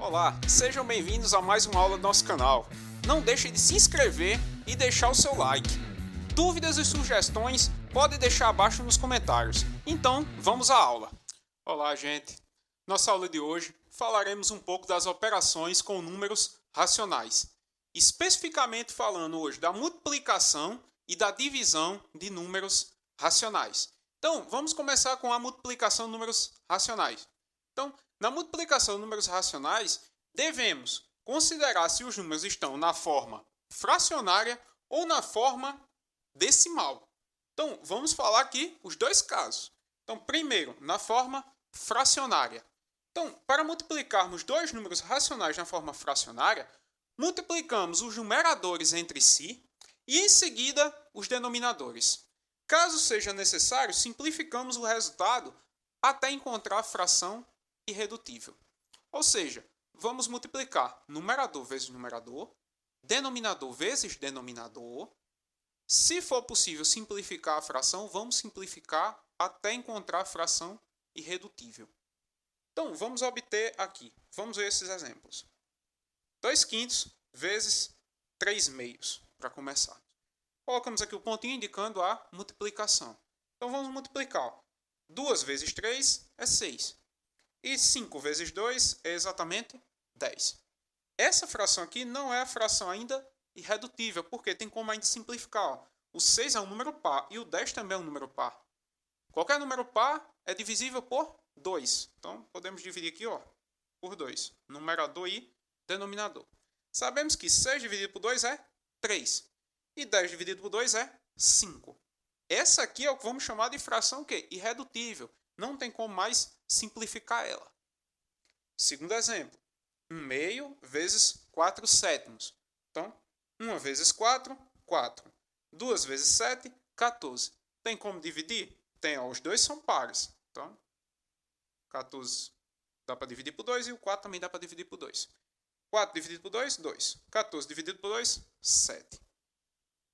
Olá, sejam bem-vindos a mais uma aula do nosso canal. Não deixe de se inscrever e deixar o seu like. Dúvidas e sugestões pode deixar abaixo nos comentários. Então, vamos à aula. Olá, gente. Nossa aula de hoje falaremos um pouco das operações com números racionais. Especificamente falando hoje da multiplicação e da divisão de números racionais. Então, vamos começar com a multiplicação de números racionais. Então, na multiplicação de números racionais, devemos considerar se os números estão na forma fracionária ou na forma decimal. Então, vamos falar aqui os dois casos. Então, primeiro, na forma fracionária. Então, para multiplicarmos dois números racionais na forma fracionária, multiplicamos os numeradores entre si e, em seguida, os denominadores. Caso seja necessário, simplificamos o resultado até encontrar a fração irredutível. Ou seja, vamos multiplicar numerador vezes numerador, denominador vezes denominador. Se for possível simplificar a fração, vamos simplificar até encontrar a fração irredutível. Então, vamos obter aqui. Vamos ver esses exemplos. 2/5 vezes 3/2, para começar. Colocamos aqui o pontinho indicando a multiplicação. Então, vamos multiplicar. 2 vezes 3 é 6. E 5 vezes 2 é exatamente 10. Essa fração aqui não é a fração ainda irredutível, porque tem como ainda simplificar. O 6 é um número par e o 10 também é um número par. Qualquer número par é divisível por 2. Então, podemos dividir aqui por 2. Numerador e denominador. Sabemos que 6 dividido por 2 é 3. E 10 dividido por 2 é 5. Essa aqui é o que vamos chamar de fração irredutível. Não tem como mais simplificar ela. Segundo exemplo. 1/2 vezes 4/7. Então, 1 vezes 4, 4. 2 vezes 7, 14. Tem como dividir? Tem, os dois são pares. Então, 14 dá para dividir por 2 e o 4 também dá para dividir por 2. 4 dividido por 2, 2. 14 dividido por 2, 7.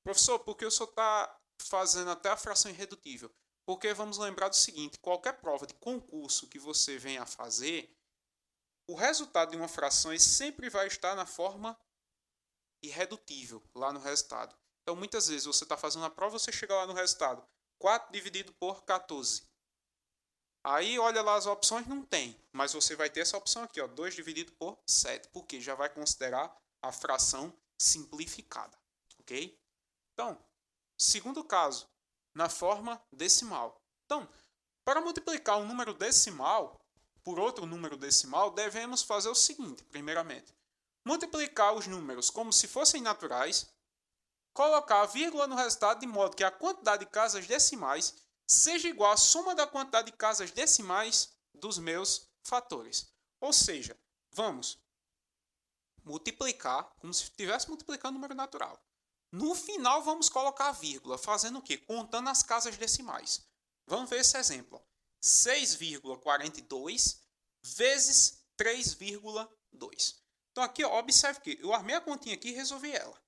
Professor, por que o senhor está fazendo até a fração irredutível? Porque vamos lembrar do seguinte, qualquer prova de concurso que você venha a fazer, o resultado de uma fração sempre vai estar na forma irredutível, lá no resultado. Então, muitas vezes você está fazendo a prova, você chega lá no resultado, 4 dividido por 14. Aí, olha lá as opções, não tem. Mas você vai ter essa opção aqui, 2 dividido por 7, porque já vai considerar a fração simplificada. Ok? Então, segundo caso, na forma decimal. Então, para multiplicar um número decimal por outro número decimal, devemos fazer o seguinte, primeiramente. Multiplicar os números como se fossem naturais, colocar a vírgula no resultado de modo que a quantidade de casas decimais seja igual à soma da quantidade de casas decimais dos meus fatores. Ou seja, vamos multiplicar como se estivesse multiplicando um número natural. No final, vamos colocar a vírgula, fazendo o quê? Contando as casas decimais. Vamos ver esse exemplo. 6,42 vezes 3,2. Então, aqui, observe que eu armei a continha aqui e resolvi ela.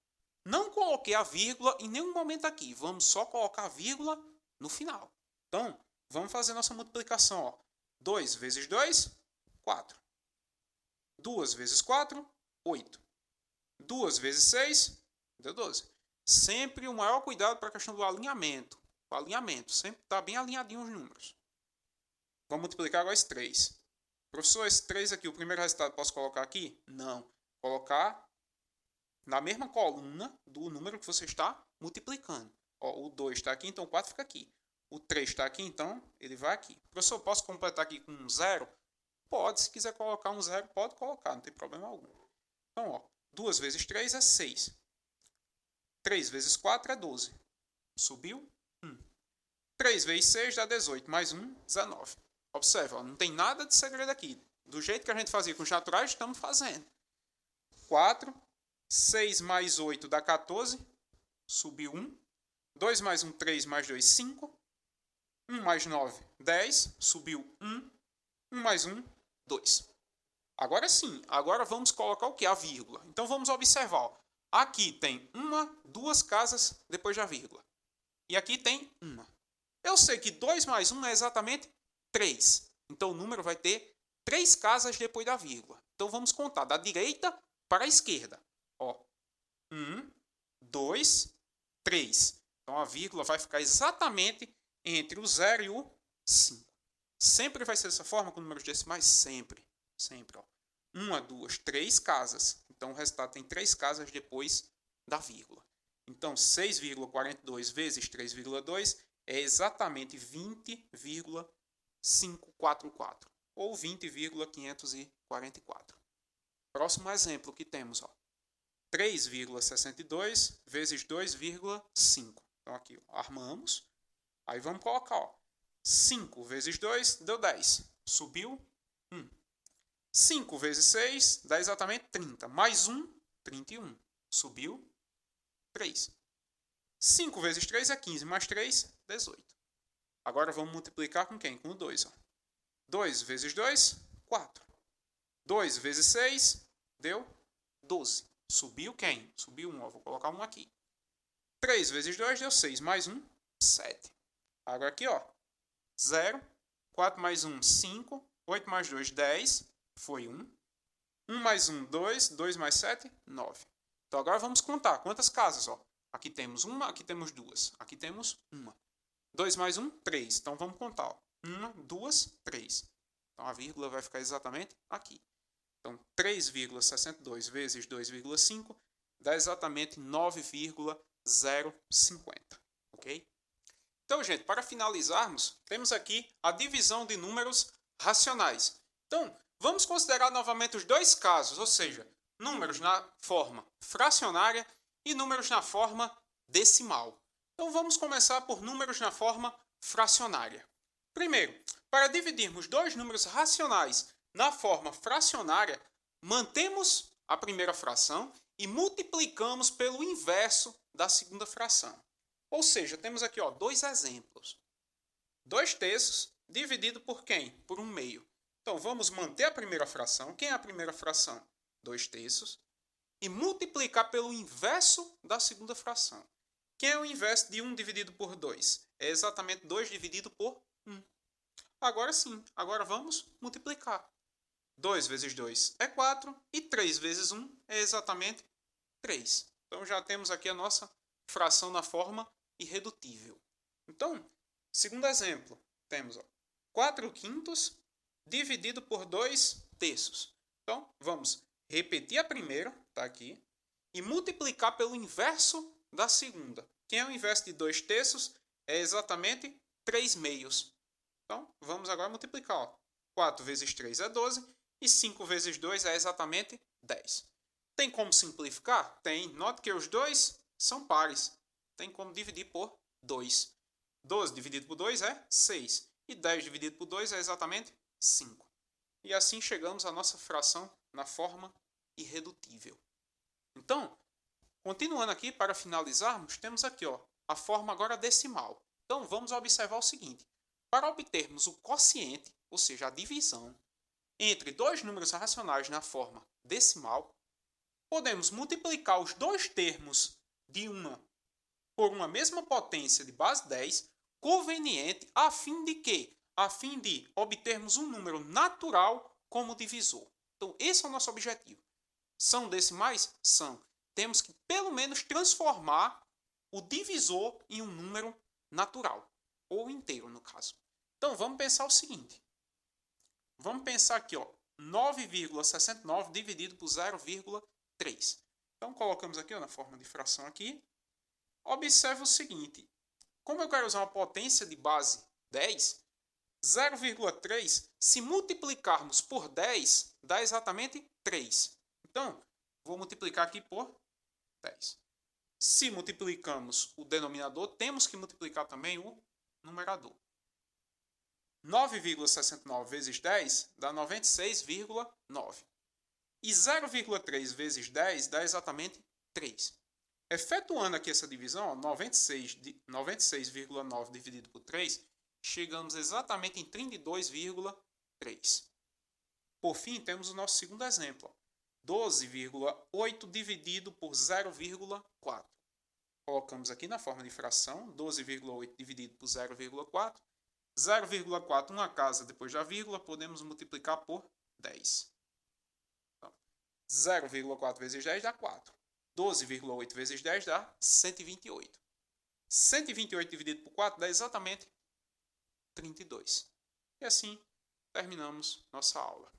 Não coloquei a vírgula em nenhum momento aqui. Vamos só colocar a vírgula no final. Então, vamos fazer nossa multiplicação. 2 vezes 2, 4. 2 vezes 4, 8. 2 vezes 6, deu 12. Sempre o maior cuidado para a questão do alinhamento. O alinhamento, sempre está bem alinhadinho os números. Vamos multiplicar agora esse 3. Professor, esse 3 aqui, o primeiro resultado posso colocar aqui? Não. Colocar na mesma coluna do número que você está multiplicando. O 2 está aqui, então o 4 fica aqui. O 3 está aqui, então ele vai aqui. Professor, posso completar aqui com um 0? Pode, se quiser colocar um 0, pode colocar, não tem problema algum. Então, 2 vezes 3 é 6. 3 vezes 4 é 12. Subiu 1. 3 vezes 6 dá 18. Mais 1, 19. Observe, não tem nada de segredo aqui. Do jeito que a gente fazia com os naturais, estamos fazendo. 4. 6 mais 8 dá 14. Subiu 1. 2 mais 1, 3 mais 2, 5. 1 mais 9, 10. Subiu 1. 1 mais 1, 2. Agora sim, agora vamos colocar o que? A vírgula. Então vamos observar. Aqui tem 1, 2 casas depois da vírgula. E aqui tem 1. Eu sei que 2 mais 1 é exatamente 3. Então o número vai ter 3 casas depois da vírgula. Então, vamos contar da direita para a esquerda. 1, 2, 3. Então, a vírgula vai ficar exatamente entre o 0 e o 5. Sempre vai ser dessa forma com números decimais? Sempre. Sempre. 1, 2, 3 casas. Então, o resultado tem 3 casas depois da vírgula. Então, 6,42 vezes 3,2 é exatamente 20,544. Ou 20,544. Próximo exemplo que temos, 3,62 vezes 2,5. Então, aqui, armamos. Aí, vamos colocar, 5 vezes 2 deu 10. Subiu 1. 5 vezes 6 dá exatamente 30. Mais 1, 31. Subiu 3. 5 vezes 3 é 15. Mais 3, 18. Agora, vamos multiplicar com quem? Com o 2. 2 vezes 2, 4. 2 vezes 6 deu 12. Subiu quem? Subiu 1. Vou colocar 1 aqui. 3 vezes 2 deu 6. Mais 1, 7. Agora aqui, 0. 4 mais 1, 5. 8 mais 2, 10. Foi 1. 1 mais 1, 2. 2 mais 7, 9. Então, agora vamos contar. Quantas casas? Aqui temos uma, aqui temos duas. Aqui temos uma. 2 mais 1, 3. Então, vamos contar. 1, 2, 3. Então, a vírgula vai ficar exatamente aqui. Então, 3,62 vezes 2,5 dá exatamente 9,050. Ok? Então, gente, para finalizarmos, temos aqui a divisão de números racionais. Então, vamos considerar novamente os dois casos, ou seja, números na forma fracionária e números na forma decimal. Então, vamos começar por números na forma fracionária. Primeiro, para dividirmos dois números racionais na forma fracionária, mantemos a primeira fração e multiplicamos pelo inverso da segunda fração. Ou seja, temos aqui dois exemplos. 2 terços dividido por quem? Por 1 meio. Então, vamos manter a primeira fração. Quem é a primeira fração? 2 terços. E multiplicar pelo inverso da segunda fração. Quem é o inverso de 1 dividido por 2? É exatamente 2 dividido por 1. Agora sim, agora vamos multiplicar. 2 vezes 2 é 4 e 3 vezes 1 é exatamente 3. Então já temos aqui a nossa fração na forma irredutível. Então, segundo exemplo, temos 4 quintos dividido por 2 terços. Então, vamos repetir a primeira, está aqui, e multiplicar pelo inverso da segunda. Quem é o inverso de 2 terços? É exatamente 3 meios. Então, vamos agora multiplicar. 4 vezes 3 é 12 e 5 vezes 2 é exatamente 10. Tem como simplificar? Tem. Note que os dois são pares. Tem como dividir por 2. 12 dividido por 2 é 6. E 10 dividido por 2 é exatamente 5. E assim chegamos à nossa fração na forma irredutível. Então, continuando aqui, para finalizarmos, temos aqui a forma agora decimal. Então, vamos observar o seguinte. Para obtermos o quociente, ou seja, a divisão, entre dois números racionais na forma decimal, podemos multiplicar os dois termos de uma por uma mesma potência de base 10, conveniente, a fim de quê? A fim de obtermos um número natural como divisor. Então, esse é o nosso objetivo. São decimais? São. Temos que, pelo menos, transformar o divisor em um número natural, ou inteiro, no caso. Então, vamos pensar o seguinte. Vamos pensar aqui, 9,69 dividido por 0,3. Então, colocamos aqui na forma de fração aqui. Observe o seguinte. Como eu quero usar uma potência de base 10, 0,3, se multiplicarmos por 10, dá exatamente 3. Então, vou multiplicar aqui por 10. Se multiplicamos o denominador, temos que multiplicar também o numerador. 9,69 vezes 10 dá 96,9. E 0,3 vezes 10 dá exatamente 3. Efetuando aqui essa divisão, 96,9 dividido por 3, chegamos exatamente em 32,3. Por fim, temos o nosso segundo exemplo. 12,8 dividido por 0,4. Colocamos aqui na forma de fração, 12,8 dividido por 0,4. 0,4, uma casa depois da vírgula, podemos multiplicar por 10. Então, 0,4 vezes 10 dá 4. 12,8 vezes 10 dá 128. 128 dividido por 4 dá exatamente 32. E assim terminamos nossa aula.